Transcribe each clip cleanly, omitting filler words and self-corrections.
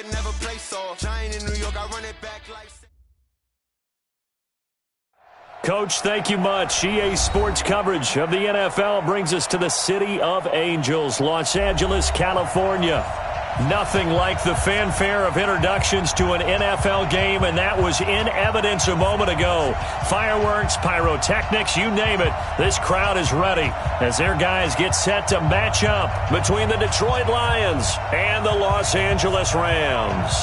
could never play so. Giant in New York, I run it back like... Coach, thank you much. EA Sports coverage of the NFL brings us to the City of Angels, Los Angeles, California. Nothing like the fanfare of introductions to an NFL game, and that was in evidence a moment ago. Fireworks, pyrotechnics, you name it. This crowd is ready as their guys get set to match up between the Detroit Lions and the Los Angeles Rams.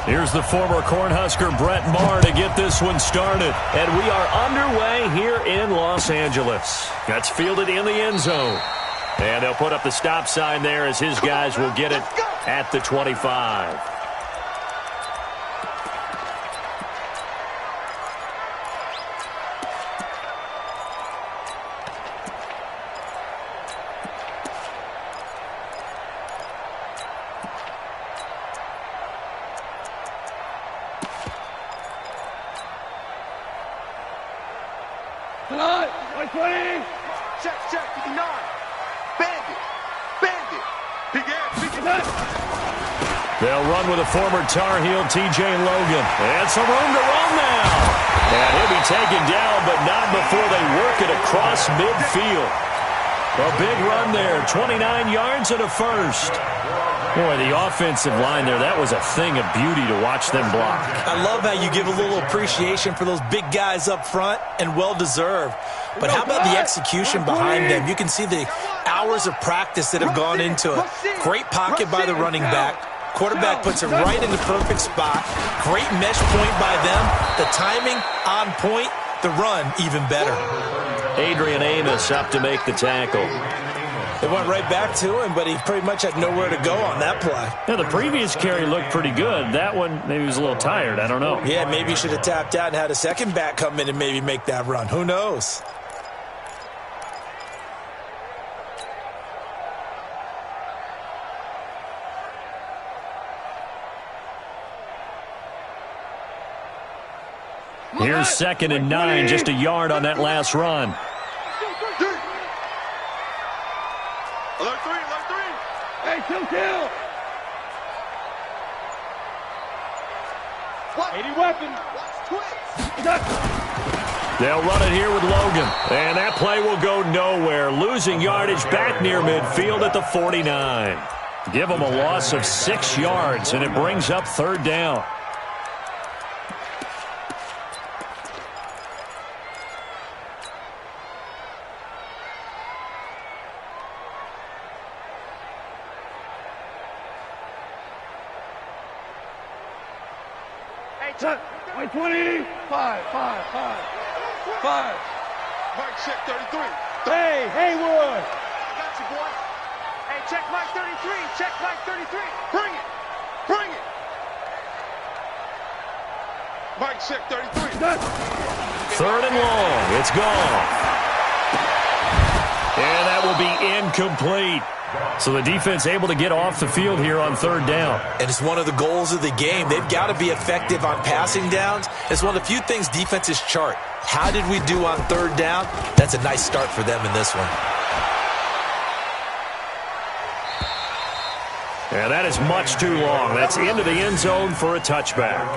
Here's the former Cornhusker Brett Maher to get this one started. And we are underway here in Los Angeles. That's fielded in the end zone. And they'll put up the stop sign there as his guys will get it at the 25. Check, 59. Bandit. They'll run with a former Tar Heel, T.J. Logan. And some room to run now. And he'll be taken down, but not before they work it across midfield. A big run there, 29 yards and a first. Boy, the offensive line there, that was a thing of beauty to watch them block. I love how you give a little appreciation for those big guys up front, and well-deserved. But how about the execution behind them? You can see the hours of practice that have gone into it. Great pocket by the running back. Quarterback puts it right in the perfect spot. Great mesh point by them. The timing on point. The run even better. Adrian Amos up to make the tackle. It went right back to him, but he pretty much had nowhere to go on that play. Yeah, the previous carry looked pretty good. That one, maybe he was a little tired. I don't know. Yeah, maybe he should have tapped out and had a second back come in and maybe make that run. Who knows? Here's 2nd and 9, just a yard on that last run. Alert three. Hey, kill. 80 weapons. They'll run it here with Logan. And that play will go nowhere. Losing yardage back near midfield at the 49. Give them a loss of 6 yards, and it brings up 3rd down. Hey, 20. 5. Mike, check 33. Hey, Haywood. I got you, boy. Hey, check Mike 33. Check Mike 33. Bring it. Mike, check 33. 3rd and long. It's gone. And that will be incomplete. So the defense able to get off the field here on 3rd down. And it's one of the goals of the game. They've got to be effective on passing downs. It's one of the few things defenses chart. How did we do on 3rd down? That's a nice start for them in this one. And that is much too long. That's into the end zone for a touchback.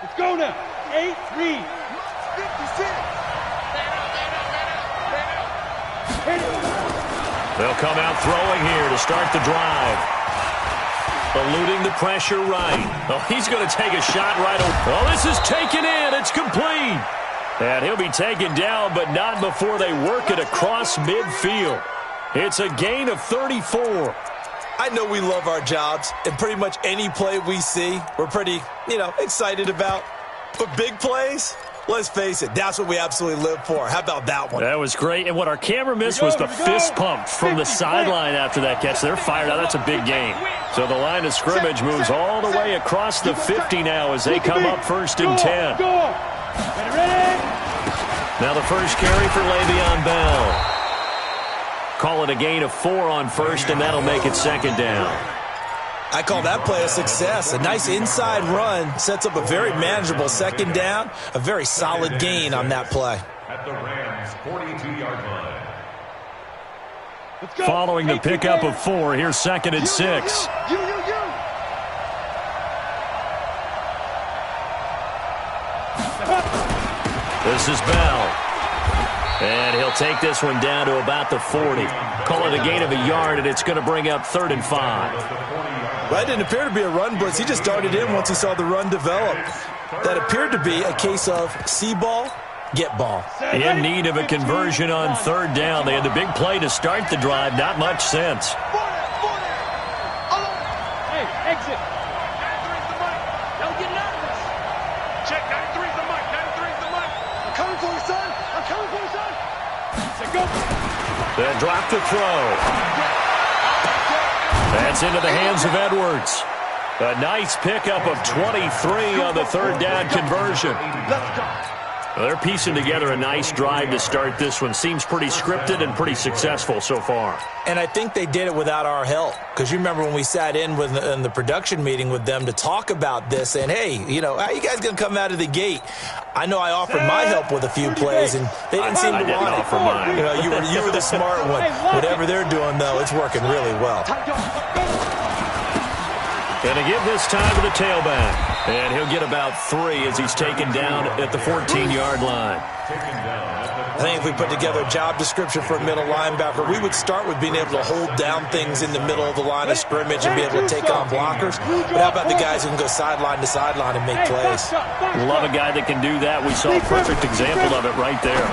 Let's go now. 8-3. They'll come out throwing here to start the drive. Eluding the pressure right. Oh, he's going to take a shot right away. Oh, this is taken in. It's complete. And he'll be taken down, but not before they work it across midfield. It's a gain of 34. I know we love our jobs, and pretty much any play we see, we're pretty, excited about. But big plays, Let's face it, that's what we absolutely live for. How about that one? That was great. And what our camera missed was the fist pump from the sideline after that catch. They're fired out. That's a big gain. So the line of scrimmage moves all the way across the 50 now as they come up 1st and 10. Now the first carry for Le'Veon Bell. Call it a gain of 4 on 1st, and that'll make it 2nd down. I call that play a success. A nice inside run sets up a very manageable 2nd down. A very solid gain on that play. At the Rams' 42-yard line. Following the pickup of 4, here's 2nd and 6. This is Bell. And he'll take this one down to about the 40. Call it a gain of a yard, and it's going to bring up 3rd and 5. Well, it didn't appear to be a run blitz. He just darted in once he saw the run develop. That appeared to be a case of see ball, get ball. In need of a conversion on 3rd down. They had the big play to start the drive. Not much sense. Hey, exit. 93's the mic. Don't get nervous. Check, 93's the mic. 93's the mic. I'm coming for you, son. I'm coming for you, son. Go. They'll drop the throw. That's into the hands of Edwards. A nice pickup of 23 on the 3rd down conversion. Let's go. Well, they're piecing together a nice drive to start this one. Seems pretty scripted and pretty successful so far. And I think they did it without our help. Because you remember when we sat in the production meeting with them to talk about this, and hey, you know, how you guys going to come out of the gate? I know I offered my help with a few plays, and they didn't seem to want it. Offer mine. You know, you were the smart one. Whatever they're doing, though, it's working really well. Going to give this time to the tailback. And he'll get about 3 as he's taken down at the 14-yard line. I think if we put together a job description for a middle linebacker, we would start with being able to hold down things in the middle of the line of scrimmage and be able to take on blockers. But how about the guys who can go sideline to sideline and make plays? Love a guy that can do that. We saw a perfect example of it right there.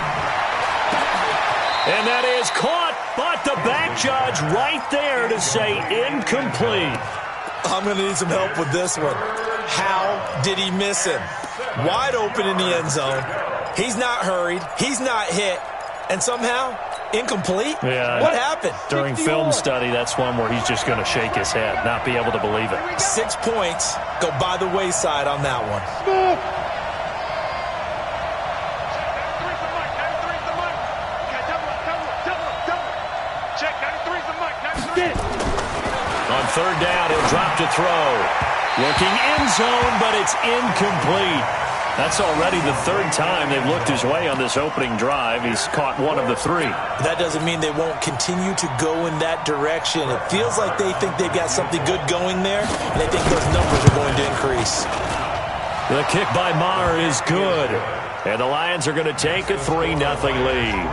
And that is caught, but the back judge right there to say incomplete. I'm going to need some help with this one. How did he miss him? Wide open in the end zone. He's not hurried. He's not hit. And somehow, incomplete? Yeah. What happened? During film study, that's one where he's just going to shake his head, not be able to believe it. 6 points go by the wayside on that one. 93's the mic. 93's the mic. Okay, double. Check, 93's the mic. 93. On 3rd down, he'll drop to throw. Looking end zone, but it's incomplete. That's already the 3rd time they've looked his way on this opening drive. He's caught 1 of the 3. That doesn't mean they won't continue to go in that direction. It feels like they think they've got something good going there, and they think those numbers are going to increase. The kick by Maher is good. And the Lions are going to take a 3-0 lead.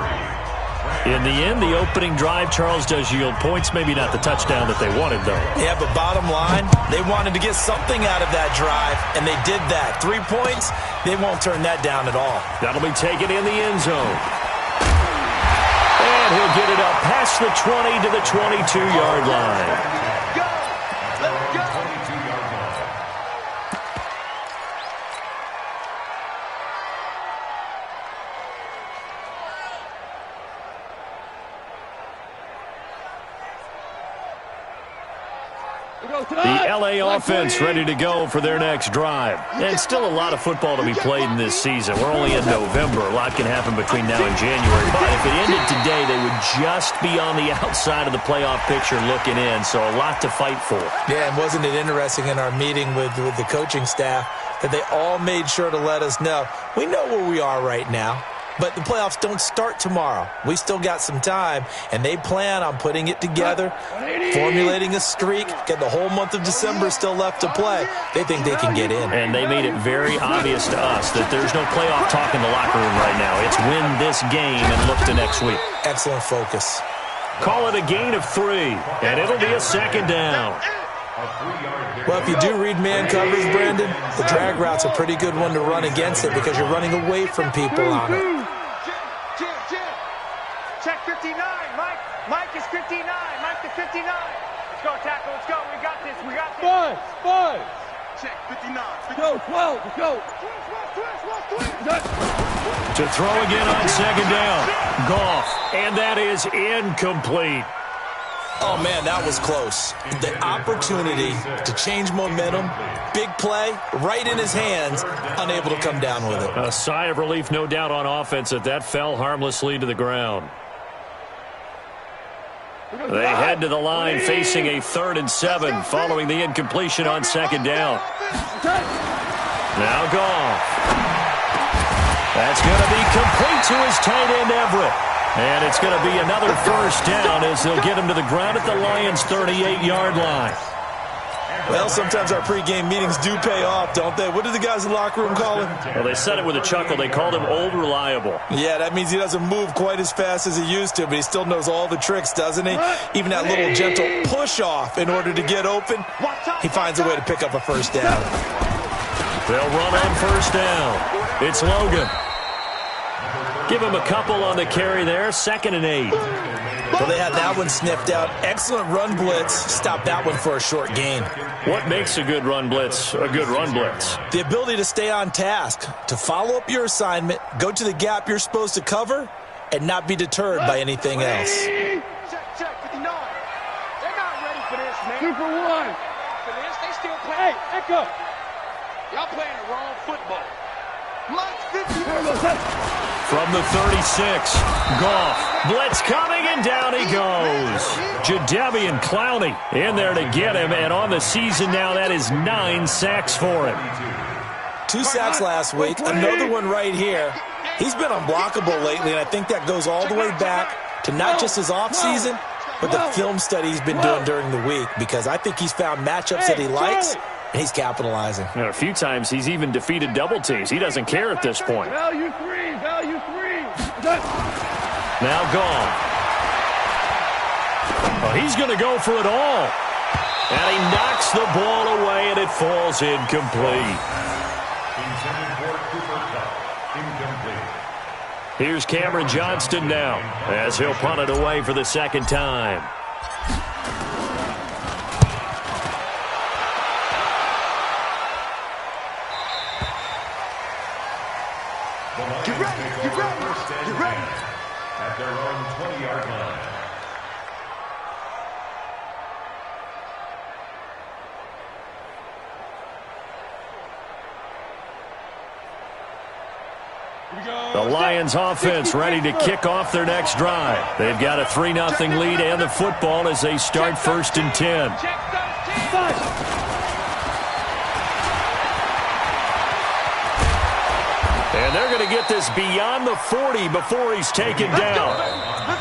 In the end, the opening drive, Charles, does yield points. Maybe not the touchdown that they wanted, though. Yeah, but bottom line, they wanted to get something out of that drive, and they did that. 3 points, they won't turn that down at all. That'll be taken in the end zone. And he'll get it up past the 20 to the 22-yard line. Go. Let's go. The L.A. offense ready to go for their next drive. And still a lot of football to be played in this season. We're only in November. A lot can happen between now and January. But if it ended today, they would just be on the outside of the playoff picture looking in. So a lot to fight for. Yeah, and wasn't it interesting in our meeting with the coaching staff that they all made sure to let us know, we know where we are right now. But the playoffs don't start tomorrow. We still got some time, and they plan on putting it together, formulating a streak, get the whole month of December still left to play. They think they can get in. And they made it very obvious to us that there's no playoff talk in the locker room right now. It's win this game and look to next week. Excellent focus. Call it a gain of 3, and it'll be a 2nd down. Well, if you do read man coverage, Brandon, the drag route's a pretty good one to run against it because you're running away from people on it. Jim. Check 59. Mike is 59. Mike to 59. Let's go, tackle. Let's go. We got this. Five. check, 59. Go, 12, let's go. To throw again on second down. Goff, and that is incomplete. Oh, man, that was close. The opportunity to change momentum, big play, right in his hands, unable to come down with it. A sigh of relief, no doubt, on offense that fell harmlessly to the ground. They head to the line facing a 3rd and 7 following the incompletion on second down. Now Goff. That's going to be complete to his tight end, Everett. And it's going to be another first down as they'll get him to the ground at the Lions' 38-yard line. Well, sometimes our pregame meetings do pay off, don't they? What do the guys in the locker room call him? Well, they said it with a chuckle. They called him Old Reliable. Yeah, that means he doesn't move quite as fast as he used to, but he still knows all the tricks, doesn't he? Even that little gentle push-off in order to get open, he finds a way to pick up a first down. They'll run on first down. It's Logan. Give him a couple on the carry there. 2nd and 8. Well, they had that one sniffed out. Excellent run blitz. Stop that one for a short gain. What makes a good run blitz a good run blitz? The ability to stay on task, to follow up your assignment, go to the gap you're supposed to cover, and not be deterred by anything else. Check, 59. They're not ready for this, man. 2 for 1. For this, they still play. Hey, Echo. Y'all playing the wrong football. Mike 50. From the 36, Goff. Blitz coming, and down he goes. Jadeveon Clowney in there to get him, and on the season now, that is 9 sacks for him. 2 sacks last week, another one right here. He's been unblockable lately, and I think that goes all the way back to not just his offseason, but the film study he's been doing during the week, because I think he's found matchups that he likes, and he's capitalizing. A few times he's even defeated double teams. He doesn't care at this point. Value 3, value 3. Now Goff. Oh, he's going to go for it all. And he knocks the ball away, and it falls incomplete. Here's Cameron Johnston now as he'll punt it away for the 2nd time. Get ready. At their own 20-yard line. The Lions offense ready to kick off their next drive. They've got a 3-0 lead and the football as they start 1st and 10. And they're going to get this beyond the 40 before he's taken down.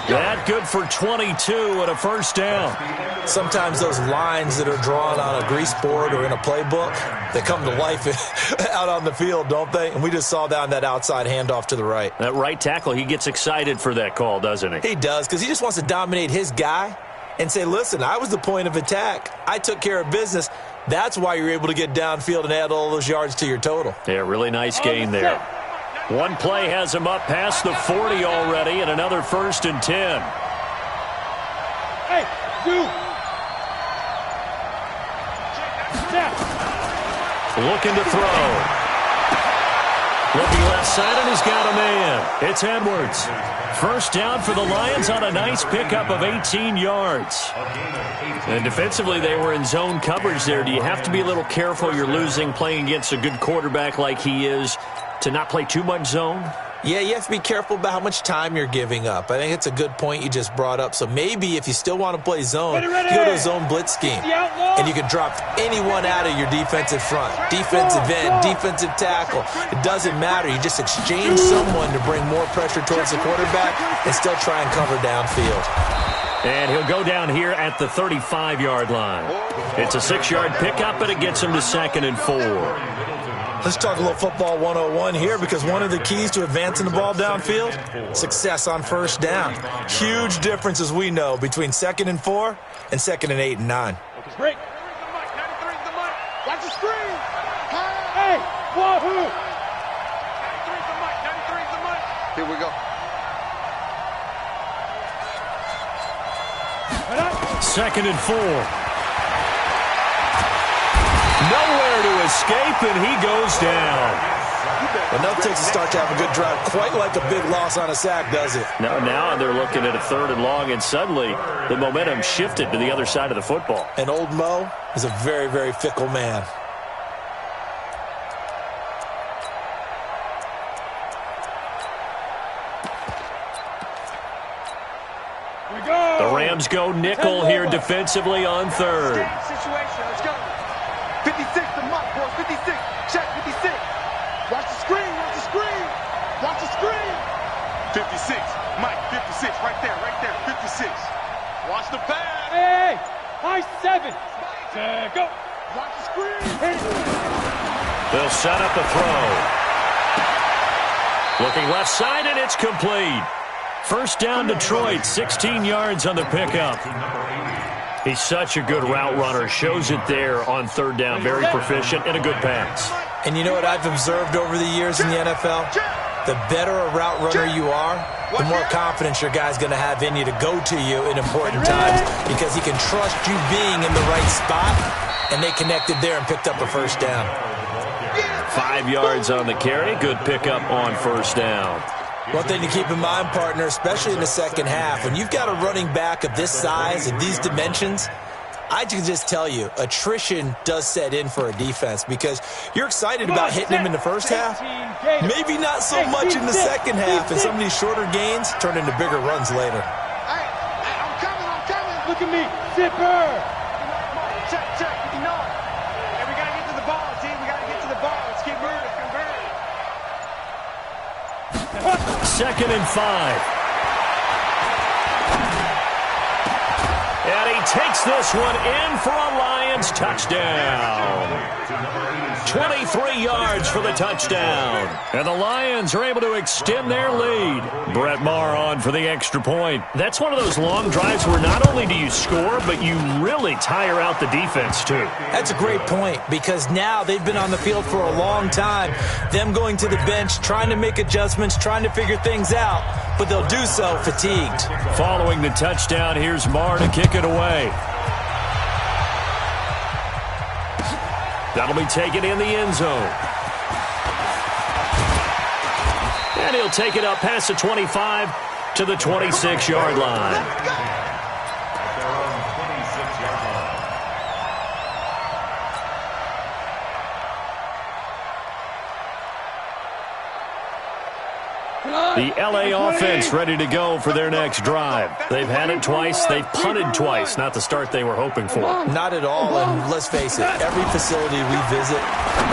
That good for 22 and a first down. Sometimes those lines that are drawn on a grease board or in a playbook, they come to life out on the field, don't they? And we just saw down that outside handoff to the right. That right tackle, he gets excited for that call, doesn't he? He does, because he just wants to dominate his guy and say, listen, I was the point of attack. I took care of business. That's why you're able to get downfield and add all those yards to your total. Yeah, really nice gain there. One play has him up past the 40 already, and another 1st and 10. Hey, dude. Looking to throw. Looking left side, and he's got a man. It's Edwards. First down for the Lions on a nice pickup of 18 yards. And defensively, they were in zone coverage there. Do you have to be a little careful? You're losing playing against a good quarterback like he is to not play too much zone? Yeah, you have to be careful about how much time you're giving up. I think it's a good point you just brought up. So maybe if you still want to play zone, you go to a zone blitz scheme. And you can drop anyone out of your defensive front. Defensive end, defensive tackle. It doesn't matter. You just exchange someone to bring more pressure towards the quarterback and still try and cover downfield. And he'll go down here at the 35-yard line. It's a 6-yard pickup, but it gets him to 2nd and 4. Let's talk a little football 101 here, because one of the keys to advancing the ball downfield, success on first down. Huge difference, as we know, between 2nd and 4 and 2nd and 8 and 9. Break. Watch the screen. Hey, wahoo. 93's the mic. 93's the mic. Here we go. 2nd and 4. Nowhere to escape, and he goes down. Enough takes a start to have a good drive. Quite like a big loss on a sack, does it? No, now they're looking at a 3rd and long, and suddenly the momentum shifted to the other side of the football. And old Mo is a very, very fickle man. The Rams go nickel here defensively on 3rd. Situation, let's go. 56 to Mike, boys, 56. Check, 56. Watch the screen, watch the screen. Watch the screen. 56. Mike, 56. Right there, 56. Watch the pass. Hey, high 7. Go. Watch the screen. They'll set up the throw. Looking left side, and it's complete. First down, Detroit, 16 yards on the pickup. He's such a good route runner. Shows it there on 3rd down. Very proficient and a good pass. And you know what I've observed over the years in the NFL? The better a route runner you are, the more confidence your guy's going to have in you to go to you in important times because he can trust you being in the right spot, and they connected there and picked up a first down. 5 yards on the carry. Good pickup on 1st down. One thing to keep in mind, partner, especially in the second half, when you've got a running back of this size and these dimensions, I can just tell you, attrition does set in for a defense because you're excited about hitting him in the first half, maybe not so much in the second half, and some of these shorter gains turn into bigger runs later. Hey, I'm coming. Look at me, zipper. Check, you know it. Hey, we got to get to the ball, team. We got to get to the ball. Let's keep moving. 2nd and 5. And he takes this one in for a Lions touchdown. 23 yards for the touchdown. And the Lions are able to extend their lead. Brett Maher on for the extra point. That's one of those long drives where not only do you score, but you really tire out the defense too. That's a great point because now they've been on the field for a long time. Them going to the bench, trying to make adjustments, trying to figure things out, but they'll do so fatigued. Following the touchdown, here's Maher to kick it away. That'll be taken in the end zone. And he'll take it up past the 25 to the 26-yard line. The L.A. offense ready to go for their next drive. They've had it twice. They've punted twice. Not the start they were hoping for. Not at all, and let's face it, every facility we visit,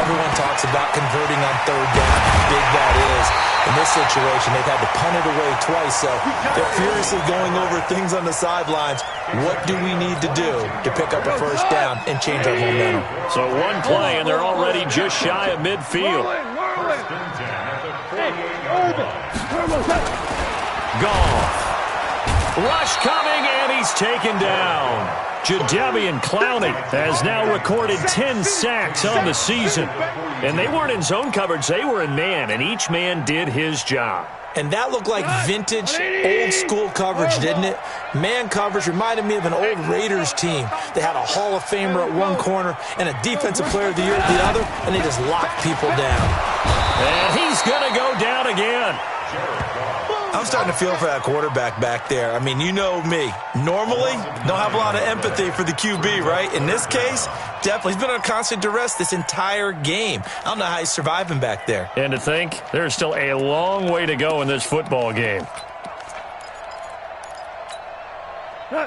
everyone talks about converting on 3rd down, how big that is. In this situation, they've had to punt it away twice, so they're furiously going over things on the sidelines. What do we need to do to pick up a first down and change our momentum? So one play, and they're already just shy of midfield. Goff. Rush coming, and he's taken down. Jadeveon Clowney has now recorded 10 sacks on the season. And they weren't in zone coverage, they were in man, and each man did his job. And that looked like vintage, old-school coverage, didn't it? Man coverage reminded me of an old Raiders team. They had a Hall of Famer at one corner and a Defensive Player of the Year at the other, and they just locked people down. And he's going to go down again. I'm starting to feel for that quarterback back there. I mean, you know me. Normally, don't have a lot of empathy for the QB, right? In this case, definitely. He's been under constant duress this entire game. I don't know how he's surviving back there. And to think, there's still a long way to go in this football game.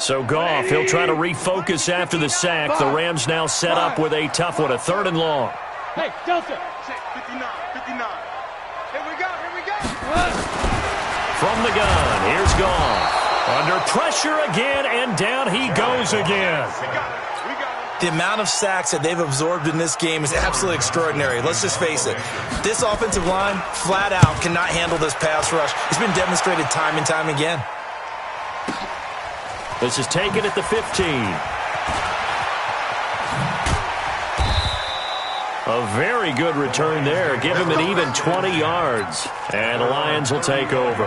So Goff, he'll try to refocus after the sack. The Rams now set up with a tough one, a 3rd and long. Hey, Delta. 59. Here we go. From the gun, here's Goff. Under pressure again, and down he goes again. The amount of sacks that they've absorbed in this game is absolutely extraordinary. Let's just face it. This offensive line, flat out, cannot handle this pass rush. It's been demonstrated time and time again. This is taken at the 15. A very good return there. Give him an even 20 yards. And the Lions will take over.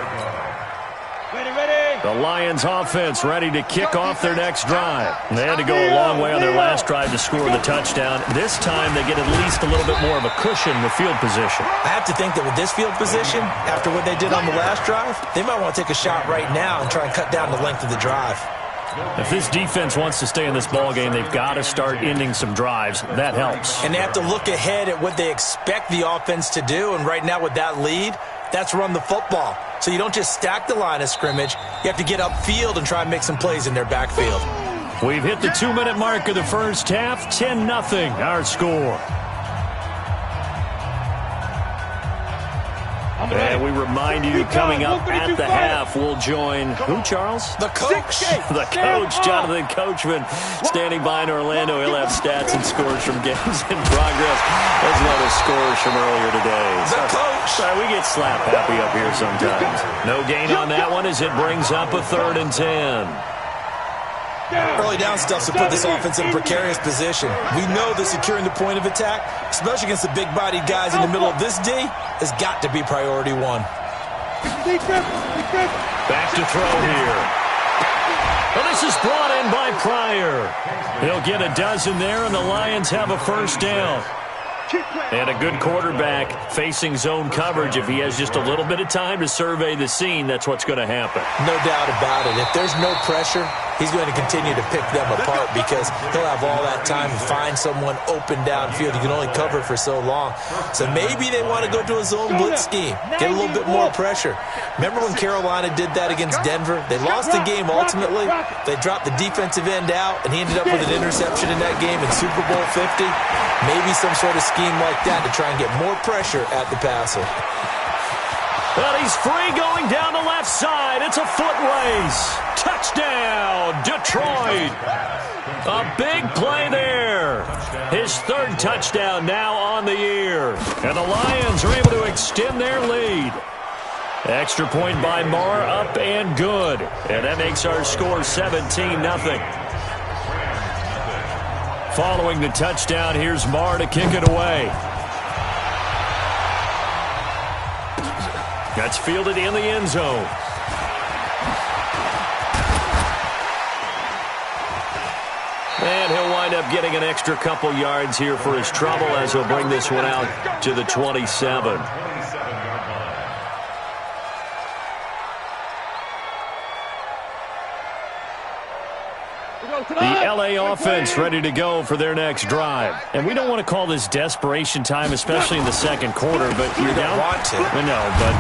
Ready. The The Lions offense ready to kick off their next drive. They had to go a long way on their last drive to score the touchdown. This time they get at least a little bit more of a cushion with field position. I have to think that with this field position, after what they did on the last drive, they might want to take a shot right now and try and cut down the length of the drive. If this defense wants to stay in this ballgame, they've got to start ending some drives. That helps. And they have to look ahead at what they expect the offense to do. And right now with that lead, that's run the football. So you don't just stack the line of scrimmage. You have to get upfield and try and make some plays in their backfield. We've hit the 2-minute mark of the first half. 10-0 our score. And we remind you, coming up at the half, we'll join who, Charles? The coach. The coach, Jonathan Coachman, standing by in Orlando. He'll have stats and scores from games in progress, as well as scores from earlier today. The coach. Sorry, we get slap happy up here sometimes. No gain on that one as it brings up a 3rd and 10. Early down stuff to put this offense in a precarious position. We know that securing the point of attack, especially against the big-bodied guys in the middle of this D, has got to be priority one. Back to throw here. Well, this is brought in by Pryor. He'll get a dozen there, and the Lions have a first down. And a good quarterback facing zone coverage. If he has just a little bit of time to survey the scene, that's what's going to happen. No doubt about it. If there's no pressure, he's going to continue to pick them apart because he'll have all that time to find someone open downfield. You can only cover for so long. So maybe they want to go to a zone blitz scheme, get a little bit more pressure. Remember when Carolina did that against Denver? They lost the game ultimately. They dropped the defensive end out, and he ended up with an interception in that game in Super Bowl 50. Maybe some sort of scheme like that to try and get more pressure at the passer. Well, he's free going down the left side. It's a foot race. Touchdown, Detroit. A big play there. His 3rd touchdown now on the year. And the Lions are able to extend their lead. Extra point by Marr, up and good. And that makes our score 17-0. Following the touchdown, here's Marr to kick it away. That's fielded in the end zone. And he'll wind up getting an extra couple yards here for his trouble as he'll bring this one out to the 27. The LA offense ready to go for their next drive. And we don't want to call this desperation time, especially in the second quarter, but you're down. Want to. I know, but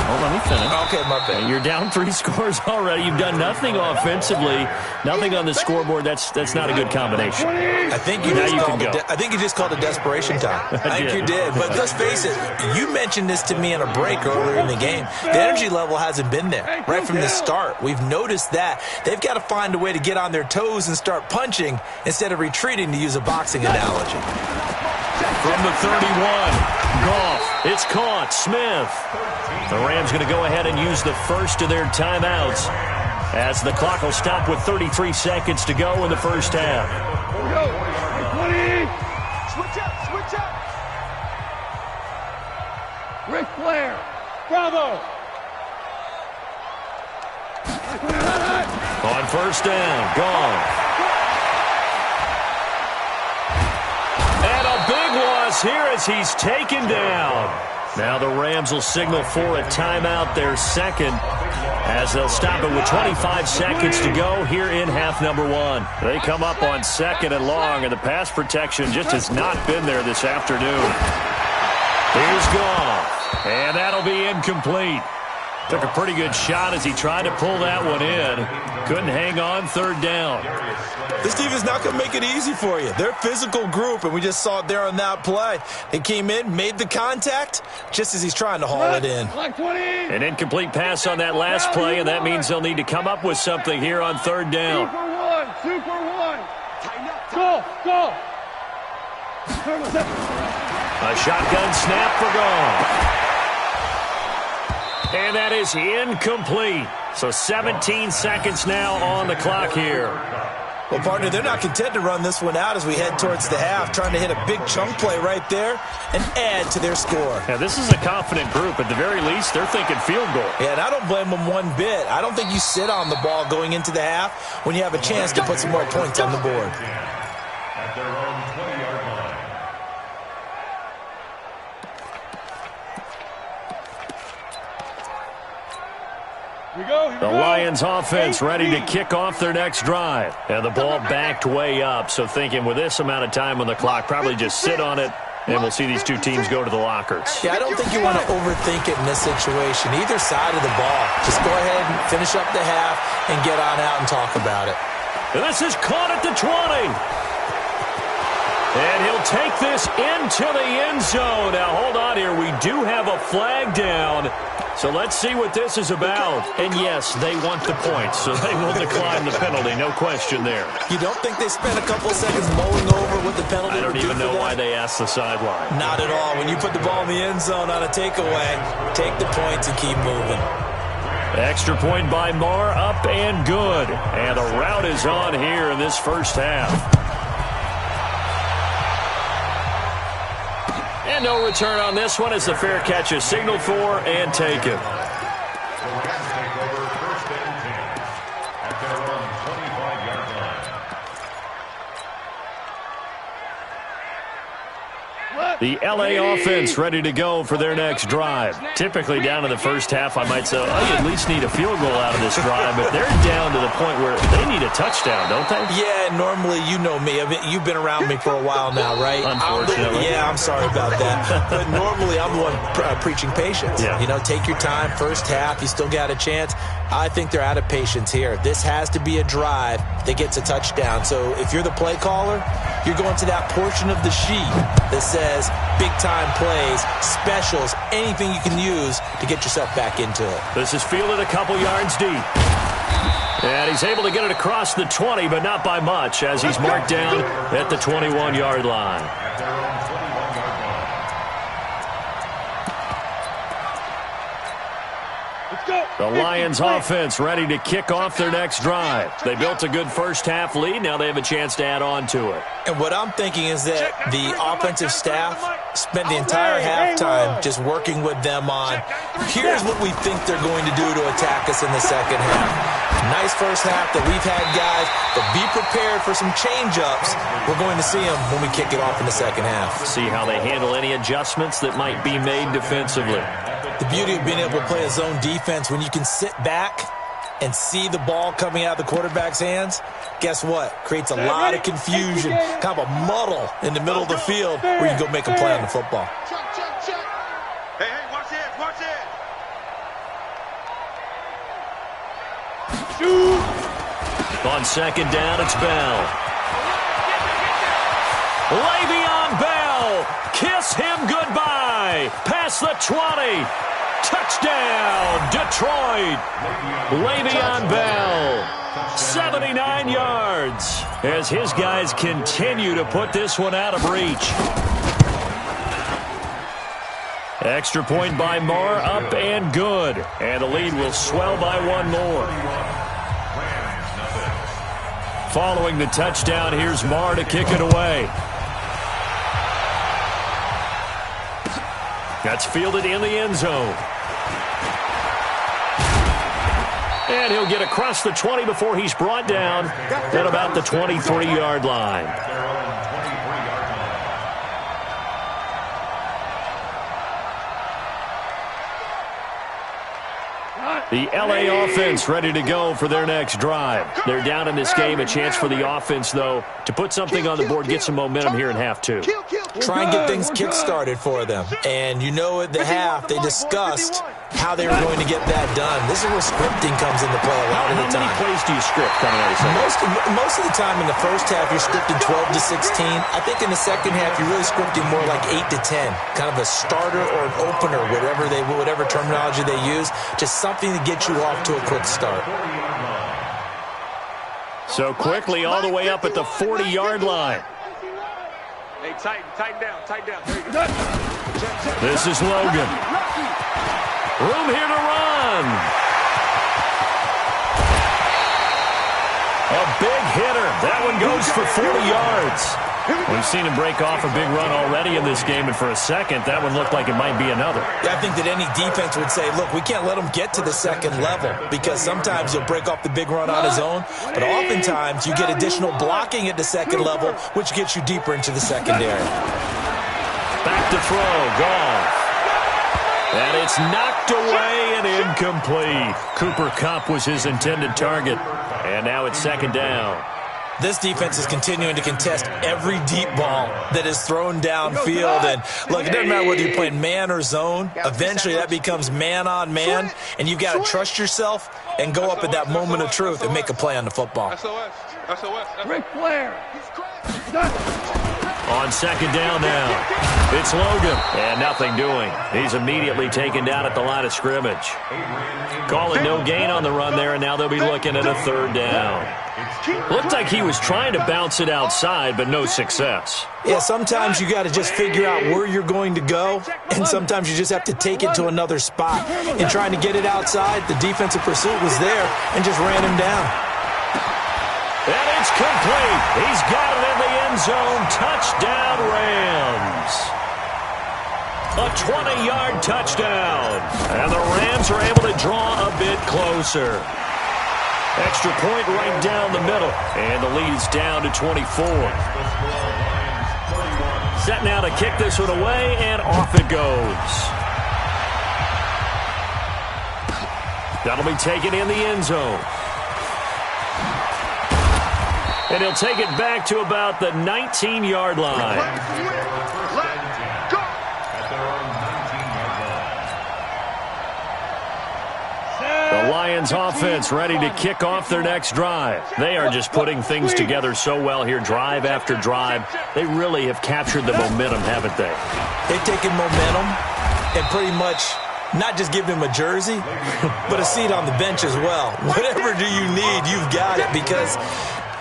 hold on, let me finish. Okay, my bad. You're down 3 scores already. You've done nothing offensively, nothing on the scoreboard. That's not a good combination. I think you just called it desperation time. I think you did. But let's face it, you mentioned this to me on a break earlier in the game. The energy level hasn't been there right from the start. We've noticed that. They've got to find a way to get on their toes and start punching instead of retreating, to use a boxing analogy. From the 31, Goff. It's caught. Smith. The Rams going to go ahead and use the first of their timeouts as the clock will stop with 33 seconds to go in the first half. Switch up. Ric Flair. Bravo. On first down, gone. And a big loss here as he's taken down. Now the Rams will signal for a timeout, their second, as they'll stop it with 25 seconds to go here in half number 1. They come up on 2nd and long, and the pass protection just has not been there this afternoon. Here's Goff, and that'll be incomplete. Took a pretty good shot as he tried to pull that one in. Couldn't hang on, 3rd down. This team is not going to make it easy for you. They're a physical group, and we just saw it there on that play. They came in, made the contact, just as he's trying to haul it in. An incomplete pass on that last play, and that means they'll need to come up with something here on 3rd down. 2 for 1. Go. A shotgun snap for Goff. And that is incomplete. So 17 seconds now on the clock here. Well, partner, they're not content to run this one out as we head towards the half, trying to hit a big chunk play right there and add to their score. Yeah, this is a confident group. At the very least, they're thinking field goal. Yeah, and I don't blame them one bit. I don't think you sit on the ball going into the half when you have a chance to put some more points on the board. At their own 20-yard line. The Lions offense ready to kick off their next drive. And the ball backed way up, so thinking with this amount of time on the clock, probably just sit on it, and we'll see these two teams go to the lockers. Yeah, I don't think you want to overthink it in this situation. Either side of the ball. Just go ahead and finish up the half and get on out and talk about it. And this is caught at the 20. And he'll take this into the end zone. Now, hold on here. We do have a flag down. So let's see what this is about. And, yes, they want the points, so they will decline the penalty. No question there. You don't think they spent a couple of seconds mulling over what the penalty I don't even know why they asked the sideline. Not at all. When you put the ball in the end zone on a takeaway, take the points and keep moving. Extra point by Marr, up and good. And the route is on here in this first half. And no return on this one as the fair catch is signaled for and taken. The Rams take over 1st and 10 at their own 25-yard line. The L.A. offense ready to go for their next drive. Typically down in the first half, I might say, oh, you at least need a field goal out of this drive, but they're down to the point where they need a touchdown, don't they? Yeah, normally, you know me. I mean, you've been around me for a while now, right? Unfortunately. I'm sorry about that. But normally, I'm the one preaching patience. Yeah. You know, take your time. First half, you still got a chance. I think they're out of patience here. This has to be a drive that gets a touchdown. So if you're the play caller, you're going to that portion of the sheet that says big-time plays, specials, anything you can use to get yourself back into it. This is fielded a couple yards deep. And he's able to get it across the 20, but not by much, as he's marked down at the 21-yard line. At their own 21-yard line. The Lions offense ready to kick off their next drive. They built a good first half lead. Now they have a chance to add on to it. And what I'm thinking is that the offensive staff spent the entire halftime just working with them on, here's what we think they're going to do to attack us in the second half. Nice first half that we've had, guys, but be prepared for some change-ups. We're going to see them when we kick it off in the second half. See how they handle any adjustments that might be made defensively. The beauty of being able to play a zone defense, when you can sit back and see the ball coming out of the quarterback's hands, guess what? Creates a lot of confusion, kind of a muddle in the middle of the field where you can go make a play on the football. Hey, watch this, watch this. On second down, it's Bell. Le'Veon Bell, kiss him goodbye. Past the 20. Touchdown, Detroit. Le'Veon Bell, 79 yards, as his guys continue to put this one out of reach. Extra point by Marr, up and good. And the lead will swell by one more. Following the touchdown, here's Marr to kick it away. That's fielded in the end zone. And he'll get across the 20 before he's brought down at about the 23-yard line. The L.A. offense ready to go for their next drive. They're down in this game. A chance for the offense, though, to put something on the board, get some momentum here in half two. Try and get things kick-started for them. And you know at the half, they discussed how they were going to get that done. This is where scripting comes into play a lot of the time. How many plays do you script coming out of second? Most of the time in the first half, you're scripting 12 to 16. I think in the second half, you're really scripting more like 8 to 10. Kind of a starter or an opener, whatever terminology they use. Just something to get you off to a quick start. So quickly all the way up at the 40-yard line. Hey, tighten down. There you go. This is Logan. Room here to run. A big hitter That one goes for 40 yards. We've seen him break off a big run already in this game, and for a second, that one looked like it might be another. Yeah, I think that any defense would say, look, we can't let him get to the second level because sometimes he'll break off the big run on his own, but oftentimes you get additional blocking at the second level, which gets you deeper into the secondary. Back to throw, Goff. And it's knocked away and incomplete. Cooper Kupp was his intended target, and now it's second down. This defense is continuing to contest every deep ball that is thrown downfield. And, look, it doesn't matter whether you're playing man or zone. Eventually, that becomes man-on-man, and you've got to trust yourself and go up at that moment of truth and make a play on the football. Ric Flair. On second down now, it's Logan, and nothing doing. He's immediately taken down at the line of scrimmage. Calling no gain on the run there, and now they'll be looking at a third down. Looked like he was trying to bounce it outside, but no success. Yeah, sometimes you got to just figure out where you're going to go, and sometimes you just have to take it to another spot. In trying to get it outside, the defensive pursuit was there and just ran him down. And it's complete. He's got it in the end zone. Touchdown, Rams. A 20-yard touchdown. And the Rams are able to draw a bit closer. Extra point right down the middle. And the lead's down to 24. Set now to kick this one away, and off it goes. That'll be taken in the end zone. And he'll take it back to about the 19-yard line. The Lions offense ready to kick off their next drive. They are just putting things together so well here, drive after drive. They really have captured the momentum, haven't they? They've taken momentum and pretty much not just give him a jersey, but a seat on the bench as well. Whatever do you need, you've got it, because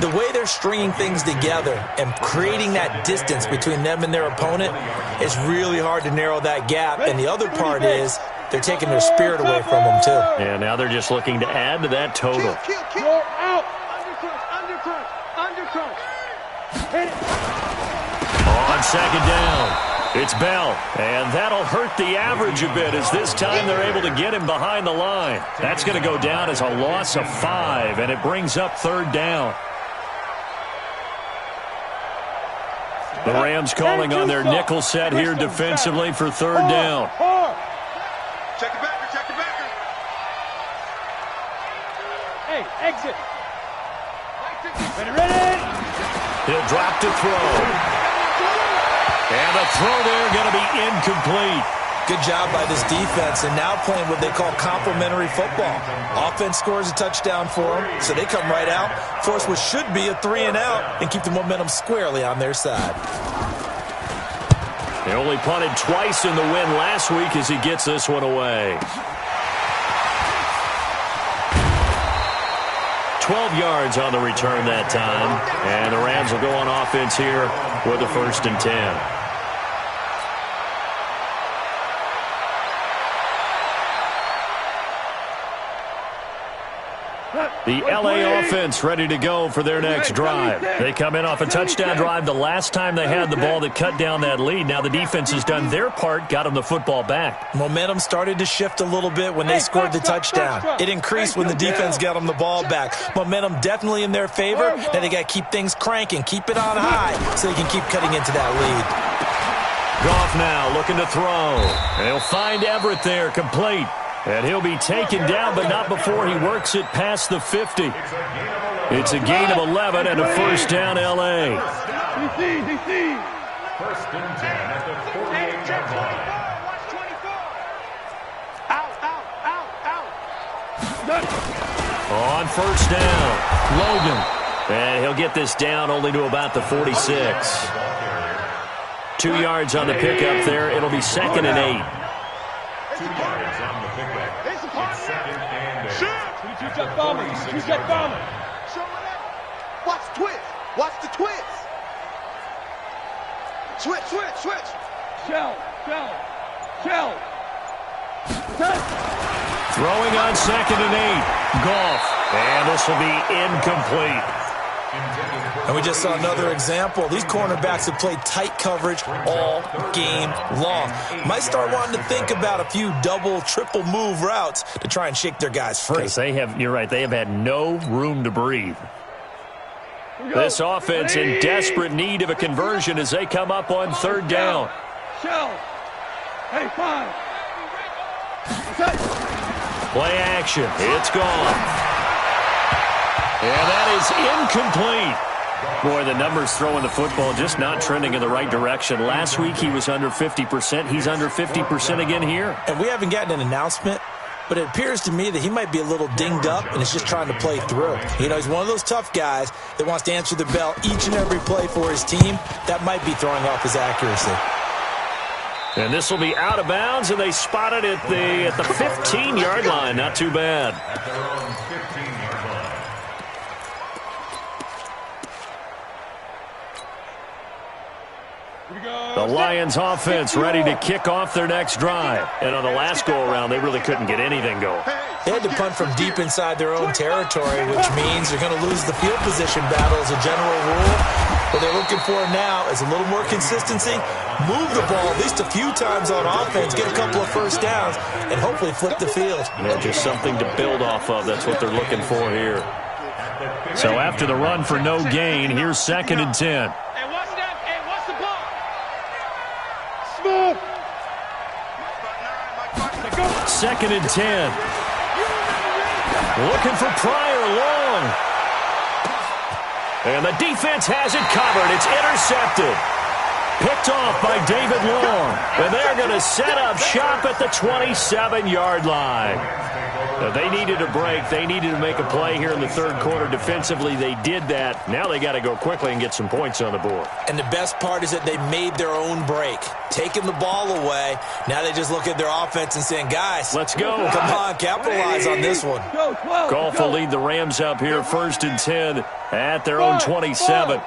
the way they're stringing things together and creating that distance between them and their opponent is really hard to narrow that gap. And the other part is they're taking their spirit away from them, too. And now they're just looking to add to that total. Out. Undercrunch. Hit it. On second down, it's Bell. And that'll hurt the average a bit, as this time they're able to get him behind the line. That's going to go down as a loss of 5, and it brings up third down. The Rams calling on their nickel set here defensively for third down. Check the backer. Hey, exit. Ready. He'll drop to throw. And the throw there going to be incomplete. Good job by this defense, and now playing what they call complementary football. Offense scores a touchdown for them, so they come right out, force what should be a 3-and-out, and keep the momentum squarely on their side. They only punted twice in the win last week as he gets this one away. 12 yards on the return that time, and the Rams will go on offense here with a 1st and 10. The LA offense ready to go for their next drive. They come in off a touchdown drive the last time they had the ball that cut down that lead. Now the defense has done their part, got them the football back. Momentum started to shift a little bit when they scored the touchdown. It increased when the defense got them the ball back. Momentum definitely in their favor. Now they got to keep things cranking, keep it on high so they can keep cutting into that lead. Goff now looking to throw. And he'll find Everett there, complete. And he'll be taken down, but not before he works it past the 50. It's a gain of 11 and a 1st down, L.A. DC. 1st and 10 at the 48-yard line. On 1st down, Logan. And he'll get this down only to about the 46. 2 yards on the pickup there. It'll be 2nd and 8. 2 yards on the pickup. It's 2nd and 8. Two-step bomber. Watch the twist. Watch the twist. Switch. Shell. Throwing on 2nd and 8. Goff. And this will be incomplete. And we just saw another example. These cornerbacks have played tight coverage all game long. Might start wanting to think about a few double, triple move routes to try and shake their guys free. You're right, they have had no room to breathe. This offense in desperate need of a conversion as they come up on third down. Hey, fine. Play action. It's gone. And that is incomplete. Boy, the numbers throwing the football just not trending in the right direction. Last week he was under 50%. He's under 50% again here. And we haven't gotten an announcement, but it appears to me that he might be a little dinged up and is just trying to play through. You know, he's one of those tough guys that wants to answer the bell each and every play for his team. That might be throwing off his accuracy. And this will be out of bounds, and they spot it at the 15-yard line. Not too bad. At their own 15-yard line. The Lions offense ready to kick off their next drive. And on the last go-around, they really couldn't get anything going. They had to punt from deep inside their own territory, which means they're going to lose the field position battle as a general rule. What they're looking for now is a little more consistency, move the ball at least a few times on offense, get a couple of first downs, and hopefully flip the field. Yeah, just something to build off of. That's what they're looking for here. So after the run for no gain, here's 2nd and 10. Smooth. 2nd and 10. Looking for Pryor long. And the defense has it covered. It's intercepted. Picked off by David Long. And they're going to set up shop at the 27-yard line. Now, they needed a break. They needed to make a play here in the third quarter defensively. They did that. Now they got to go quickly and get some points on the board. And the best part is that they made their own break, taking the ball away. Now they just look at their offense and saying, guys, let's go. Come on, capitalize on this one. Goff will lead the Rams up here 1st and 10 at their own 27.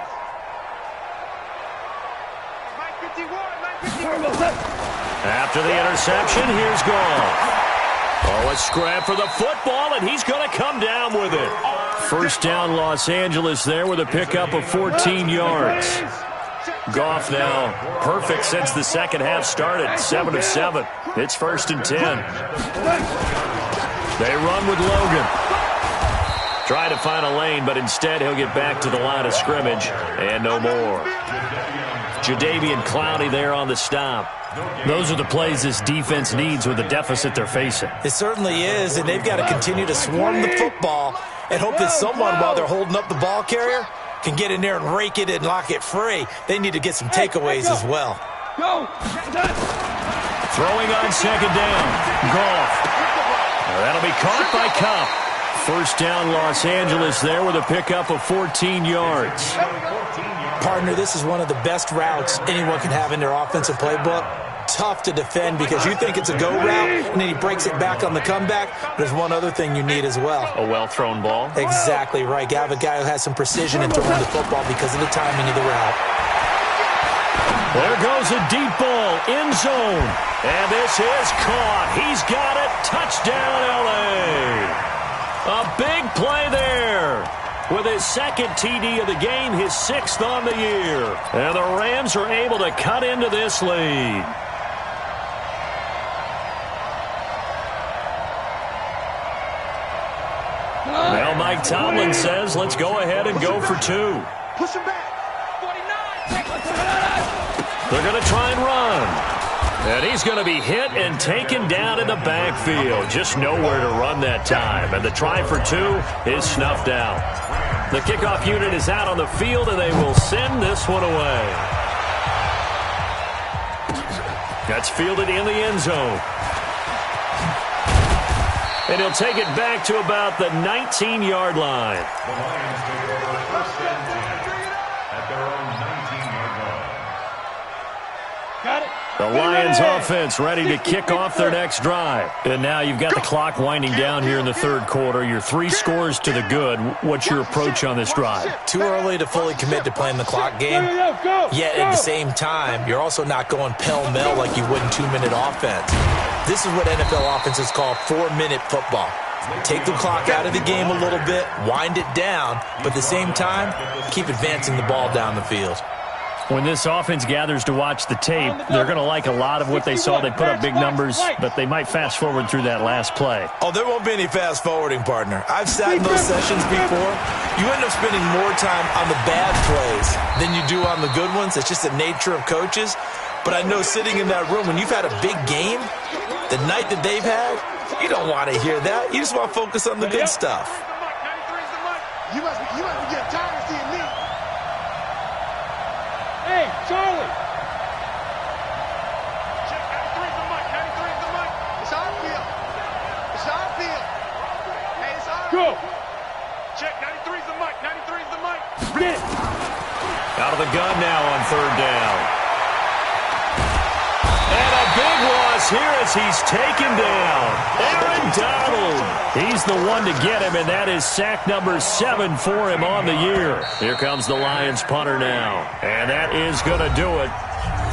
After the interception, here's Goff. Oh, a scrap for the football, and he's going to come down with it. First down, Los Angeles there with a pickup of 14 yards. Goff now perfect since the second half started, 7 of 7. It's 1st and 10. They run with Logan. Try to find a lane, but instead he'll get back to the line of scrimmage, and no more. Jadeveon Clowney there on the stop. Those are the plays this defense needs with the deficit they're facing. It certainly is, and they've got to continue to swarm the football and hope that someone, while they're holding up the ball carrier, can get in there and rake it and lock it free. They need to get some takeaways as well. Throwing on 2nd down. Goff. That'll be caught by Kupp. First down, Los Angeles there with a pickup of 14 yards. Partner, this is one of the best routes anyone can have in their offensive playbook. Tough to defend because you think it's a go route, and then he breaks it back on the comeback. There's one other thing you need as well. A well-thrown ball. Exactly right. You have a guy who has some precision in throwing the football because of the timing of the route. There goes a deep ball, end zone. And this is caught. He's got it. Touchdown, L.A. A big play there. With his 2nd TD of the game, his 6th on the year. And the Rams are able to cut into this lead. Well, Mike Tomlin says, let's go ahead and go for 2. Push him back. 49. They're going to try and run. And he's going to be hit and taken down in the backfield. Just nowhere to run that time. And the try for 2 is snuffed out. The kickoff unit is out on the field, and they will send this one away. That's fielded in the end zone. And he'll take it back to about the 19-yard line. The Lions take over 1st and 10 at their own 19-yard line. Got it. The Lions offense ready to kick off their next drive. And now you've got the clock winding down here in the third quarter. You're 3 scores to the good. What's your approach on this drive? Too early to fully commit to playing the clock game. Yet at the same time, you're also not going pell-mell like you would in 2-minute offense. This is what NFL offenses call 4-minute football. Take the clock out of the game a little bit, wind it down, but at the same time, keep advancing the ball down the field. When this offense gathers to watch the tape, they're going to like a lot of what they saw. They put up big numbers, but they might fast forward through that last play. Oh, there won't be any fast forwarding, partner. I've sat in those sessions before. You end up spending more time on the bad plays than you do on the good ones. It's just the nature of coaches. But I know sitting in that room, when you've had a big game, the night that they've had, you don't want to hear that. You just want to focus on the good stuff. You must be getting tired of seeing me. Hey, Charlie! Check 93's the mic. 93's the mic. It's our field. It's our field. Hey, it's our Go! Check 93's the mic. 93's the mic. Get! Out of the gun now on third down. And a big loss here as he's taken down. Aaron Donald. He's the one to get him, and that is sack number 7 for him on the year. Here comes the Lions punter now. And that is going to do it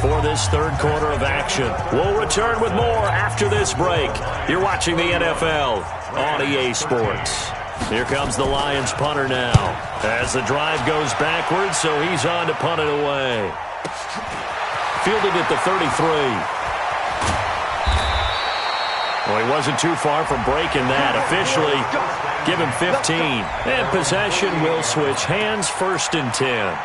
for this third quarter of action. We'll return with more after this break. You're watching the NFL on EA Sports. Here comes the Lions punter now as the drive goes backwards, so he's on to punt it away. Fielded at the 33. Well, he wasn't too far from breaking that. Officially, give him 15. And possession will switch hands, 1st and 10.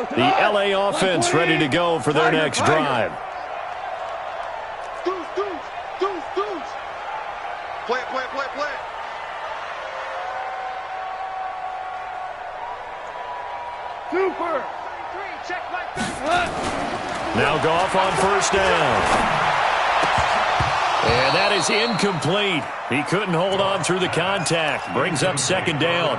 The LA offense ready to go for their next drive. Deuce. Play it. Super! Now Goff on 1st down. And that is incomplete. He couldn't hold on through the contact. Brings up 2nd down.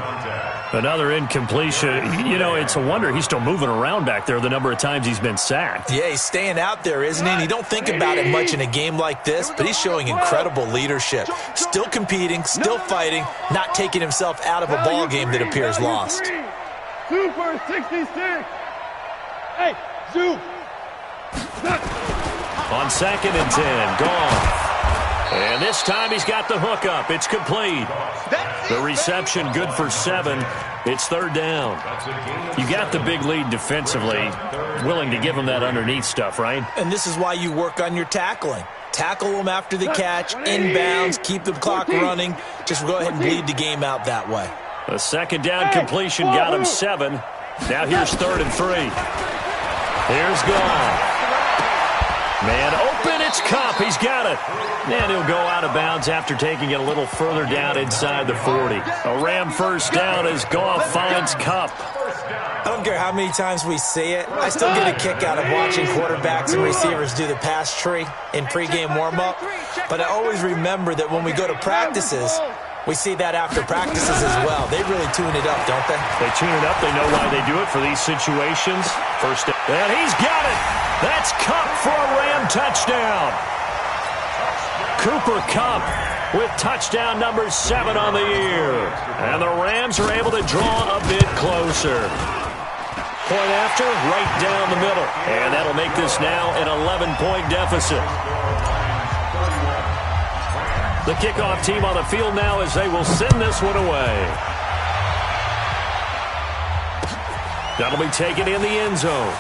Another incompletion. You know, it's a wonder he's still moving around back there the number of times he's been sacked. Yeah, he's staying out there, isn't he? And you don't think about it much in a game like this, but he's showing incredible leadership. Still competing, still fighting, not taking himself out of a ball game that appears lost. Super 66! Hey, Zoo! On 2nd and 10, Goff. And this time he's got the hook up. It's complete. The reception good for 7. It's 3rd down. You got the big lead defensively. Willing to give him that underneath stuff, right? And this is why you work on your tackling. Tackle them after the catch, inbounds, keep the clock running. Just go ahead and bleed the game out that way. A 2nd down completion got him 7. Now here's 3rd and 3. Here's Goff. Man open, it's Cup. He's got it. And he'll go out of bounds after taking it a little further down inside the 40. A Ram 1st down as Goff finds Cup. I don't care how many times we see it. I still get a kick out of watching quarterbacks and receivers do the pass tree in pregame warm-up. But I always remember that when we go to practices, we see that after practices as well. They really tune it up, don't they? They tune it up. They know why they do it for these situations. First down. And he's got it. That's Cup for a Ram touchdown. Cooper Kupp with touchdown number 7 on the year. And the Rams are able to draw a bit closer. Point after, right down the middle. And that'll make this now an 11-point deficit. The kickoff team on the field now as they will send this one away. That'll be taken in the end zone.